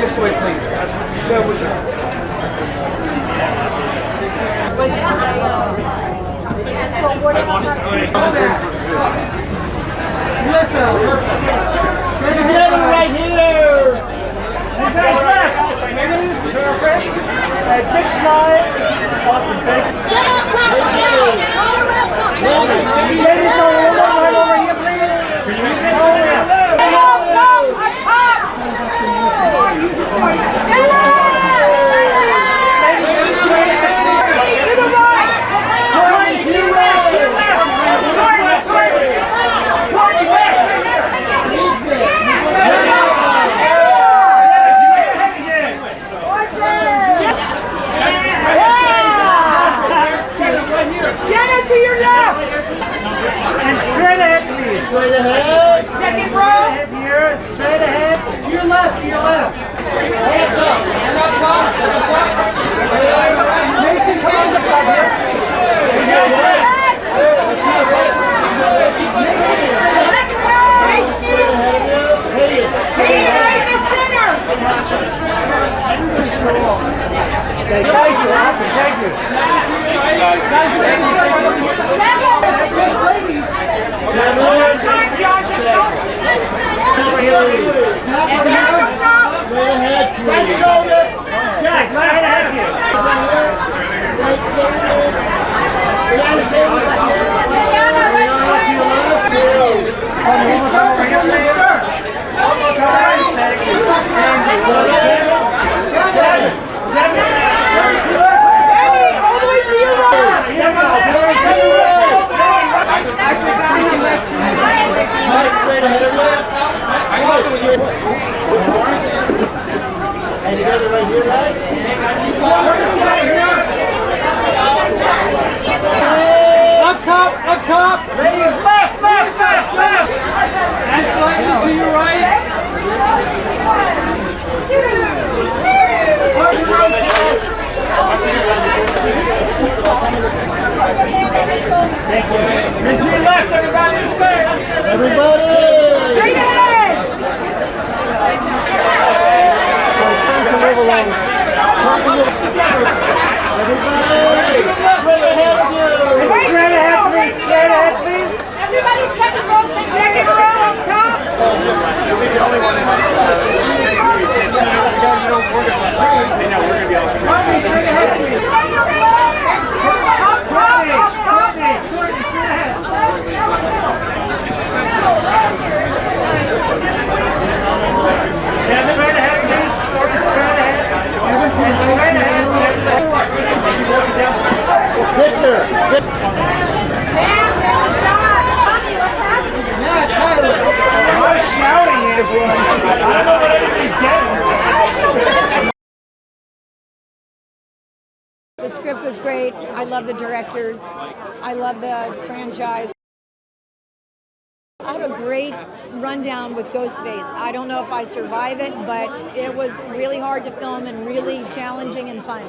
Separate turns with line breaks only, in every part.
this way, please. So would you?
Jenna right here. Perfect. Big slide. Awesome. Ladies, right over here, please.
Jenna to your left!
And straight ahead, please. Straight ahead.
Second row.
Straight ahead here. Straight ahead.
To your left, to your left. Hands up. Mason, come on.
Thank you. Awesome. Thank you.
Right shoulder.
Jack, right ahead here.
And you got it right here, right?
Up top. Ladies, left. And slightly to your right. Thank you. And to your left, everybody, respect.
Everybody!
Straight ahead!
Straight ahead, please.
Everybody second row up top.
The script was great. I love the directors. I love the franchise. I have a great rundown with Ghostface. I don't know if I survive it, but it was really hard to film and really challenging and fun.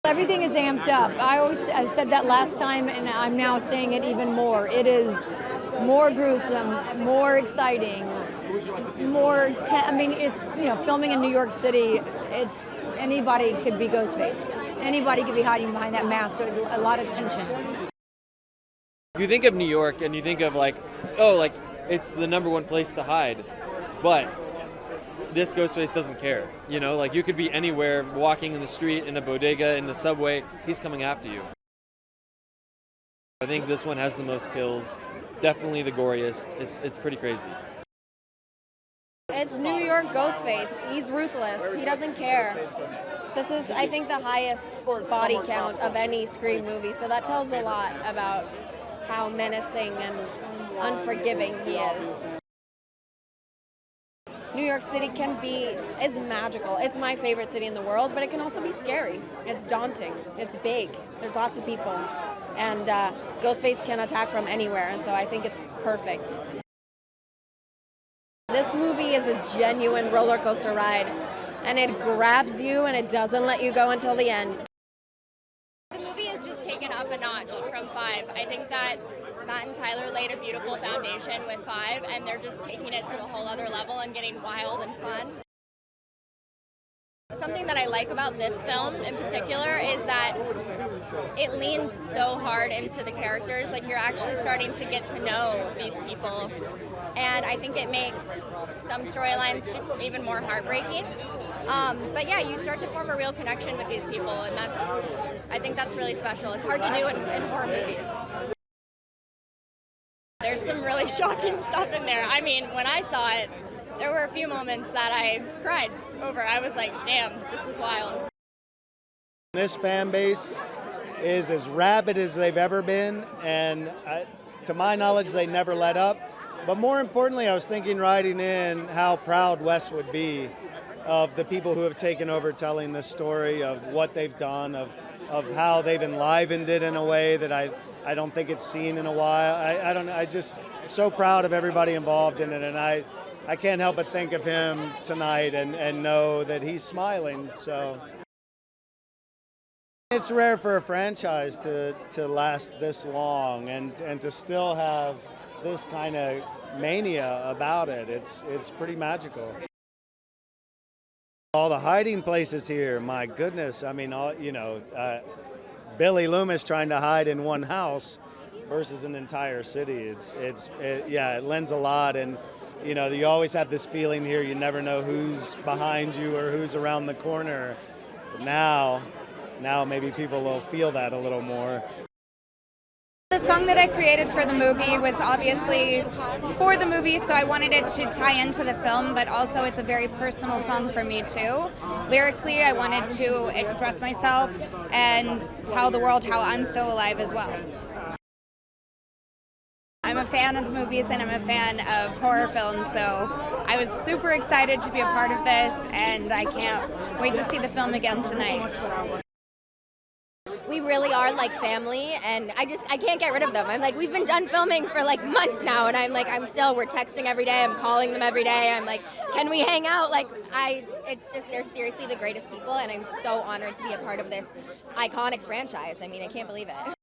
Everything is amped up. I said that last time, and I'm now saying it even more. It is more gruesome, more exciting, it's, filming in New York City. It's anybody could be Ghostface. Anybody could be hiding behind that mask. So a lot of tension.
If you think of New York and you think of it's the #1 place to hide, but this Ghostface doesn't care. You could be anywhere, walking in the street, in a bodega, in the subway, he's coming after you. I think this one has the most kills, definitely the goriest. It's pretty crazy.
It's New York Ghostface. He's ruthless. He doesn't care. This is, I think, the highest body count of any Scream movie, so that tells a lot about how menacing and unforgiving he is. New York City is magical. It's my favorite city in the world, but it can also be scary. It's daunting. It's big. There's lots of people. And Ghostface can attack from anywhere, and so I think it's perfect. This movie is a genuine roller coaster ride, and it grabs you and it doesn't let you go until the end.
The movie is just taken up a notch from 5. I think that Matt and Tyler laid a beautiful foundation with 5, and they're just taking it to a whole other level and getting wild and fun. Something that I like about this film in particular is that it leans so hard into the characters. Like, you're actually starting to get to know these people, and I think it makes some storylines even more heartbreaking. But yeah, you start to form a real connection with these people, and I think that's really special. It's hard to do in horror movies. There's some really shocking stuff in there. I mean, when I saw it, there were a few moments that I cried over. I was like, damn, this is wild.
This fan base is as rabid as they've ever been, and to my knowledge, they never let up. But more importantly, I was thinking riding in how proud Wes would be of the people who have taken over telling this story, of what they've done, of how they've enlivened it in a way that I don't think it's seen in a while. I just so proud of everybody involved in it, and I can't help but think of him tonight and know that he's smiling. So it's rare for a franchise to last this long and to still have this kind of mania about it. It's pretty magical. All the hiding places here, my goodness. I mean, Billy Loomis trying to hide in one house versus an entire city. It lends a lot, and you always have this feeling here. You never know who's behind you or who's around the corner. But now maybe people will feel that a little more.
The song that I created for the movie was obviously for the movie, so I wanted it to tie into the film, but also it's a very personal song for me too. Lyrically, I wanted to express myself and tell the world how I'm still alive as well. I'm a fan of the movies and I'm a fan of horror films, so I was super excited to be a part of this, and I can't wait to see the film again tonight.
We really are like family, and I can't get rid of them. I'm like, we've been done filming for like months now, and we're texting every day, I'm calling them every day, I'm like, can we hang out? It's just, they're seriously the greatest people, and I'm so honored to be a part of this iconic franchise. I mean, I can't believe it.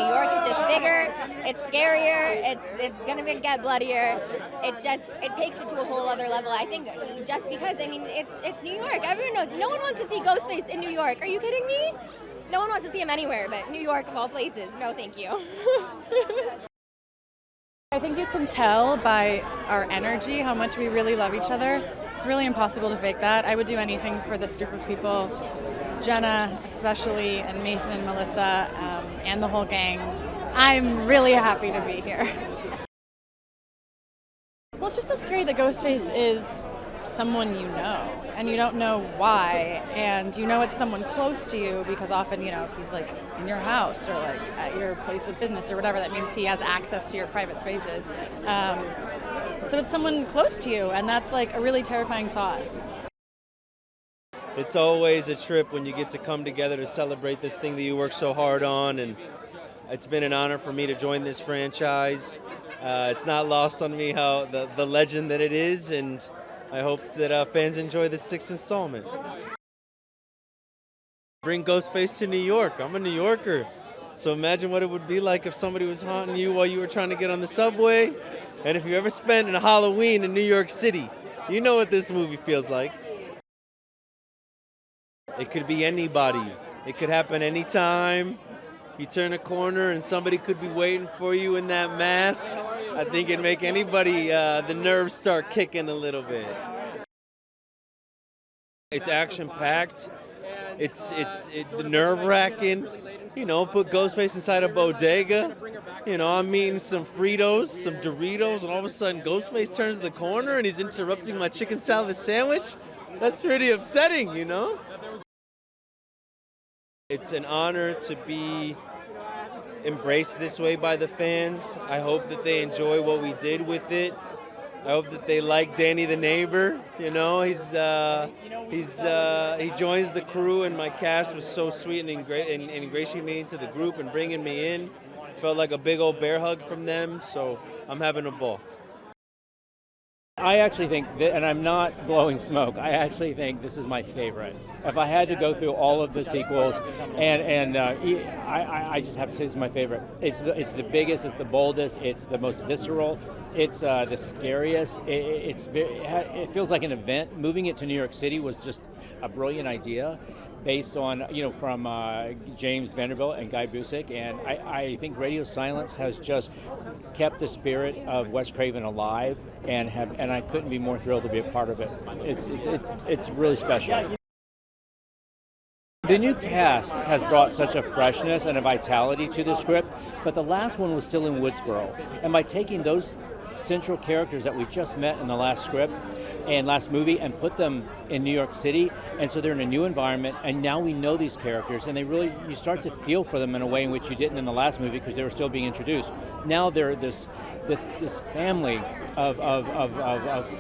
New York is just bigger, it's scarier, it's gonna get bloodier. It takes it to a whole other level. I think just because, I mean, it's New York. Everyone knows. No one wants to see Ghostface in New York. Are you kidding me? No one wants to see him anywhere, but New York of all places. No, thank you.
I think you can tell by our energy how much we really love each other. It's really impossible to fake that. I would do anything for this group of people. Jenna especially, and Mason and Melissa, and the whole gang. I'm really happy to be here. Well, it's just so scary that Ghostface is someone you know, and you don't know why, and you know it's someone close to you because often, if he's like in your house or like at your place of business or whatever, that means he has access to your private spaces. So it's someone close to you, and that's like a really terrifying thought.
It's always a trip when you get to come together to celebrate this thing that you work so hard on, and it's been an honor for me to join this franchise. It's not lost on me how the legend that it is, and I hope that fans enjoy the 6th installment. Bring Ghostface to New York. I'm a New Yorker, so imagine what it would be like if somebody was haunting you while you were trying to get on the subway. And if you ever spent a Halloween in New York City, you know what this movie feels like. It could be anybody. It could happen anytime. You turn a corner and somebody could be waiting for you in that mask. I think it'd make anybody, the nerves start kicking a little bit. It's action-packed. It's nerve-wracking. Put Ghostface inside a bodega. I'm eating some Fritos, some Doritos, and all of a sudden Ghostface turns the corner and he's interrupting my chicken salad sandwich. That's pretty upsetting, It's an honor to be embraced this way by the fans. I hope that they enjoy what we did with it. I hope that they like Danny the neighbor. He joins the crew, and my cast was so sweet and ingratiating me into the group and bringing me in. Felt like a big old bear hug from them, so I'm having a ball.
I actually think that, and I'm not blowing smoke, I actually think this is my favorite. If I had to go through all of the sequels, I just have to say this is my favorite. It's the biggest, it's the boldest, it's the most visceral, it's the scariest. It feels like an event. Moving it to New York City was just a brilliant idea, based on, from James Vanderbilt and Guy Busick, and I think Radio Silence has just kept the spirit of Wes Craven alive, and I couldn't be more thrilled to be a part of it. It's really special. The new cast has brought such a freshness and a vitality to the script, but the last one was still in Woodsboro, and by taking those central characters that we just met in the last script and last movie and put them in New York City, and so they're in a new environment, and now we know these characters, and you start to feel for them in a way in which you didn't in the last movie because they were still being introduced. Now they're this family of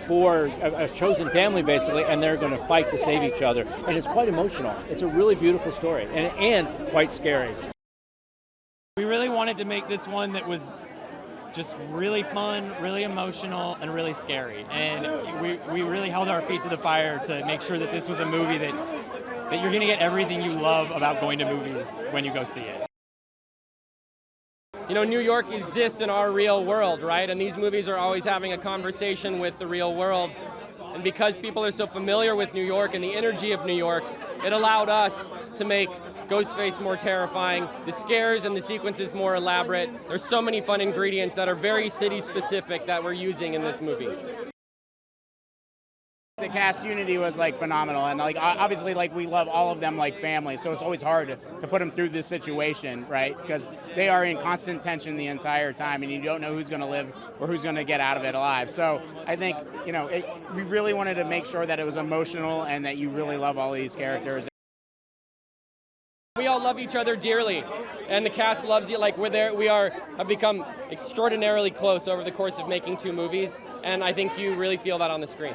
four, a chosen family basically, and they're going to fight to save each other, and it's quite emotional. It's a really beautiful story and quite scary.
We really wanted to make this one that was just really fun, really emotional, and really scary. And we really held our feet to the fire to make sure that this was a movie that you're going to get everything you love about going to movies when you go see it.
New York exists in our real world, right? And these movies are always having a conversation with the real world. And because people are so familiar with New York and the energy of New York, it allowed us to make Ghostface more terrifying, the scares and the sequences more elaborate. There's so many fun ingredients that are very city specific that we're using in this movie.
The cast unity was phenomenal, and obviously we love all of them like family, so it's always hard to put them through this situation, right? Because they are in constant tension the entire time, and you don't know who's going to live or who's going to get out of it alive. So I think we really wanted to make sure that it was emotional and that you really love all these characters.
We all love each other dearly, and the cast loves you. We have become extraordinarily close over the course of making 2 movies, and I think you really feel that on the screen.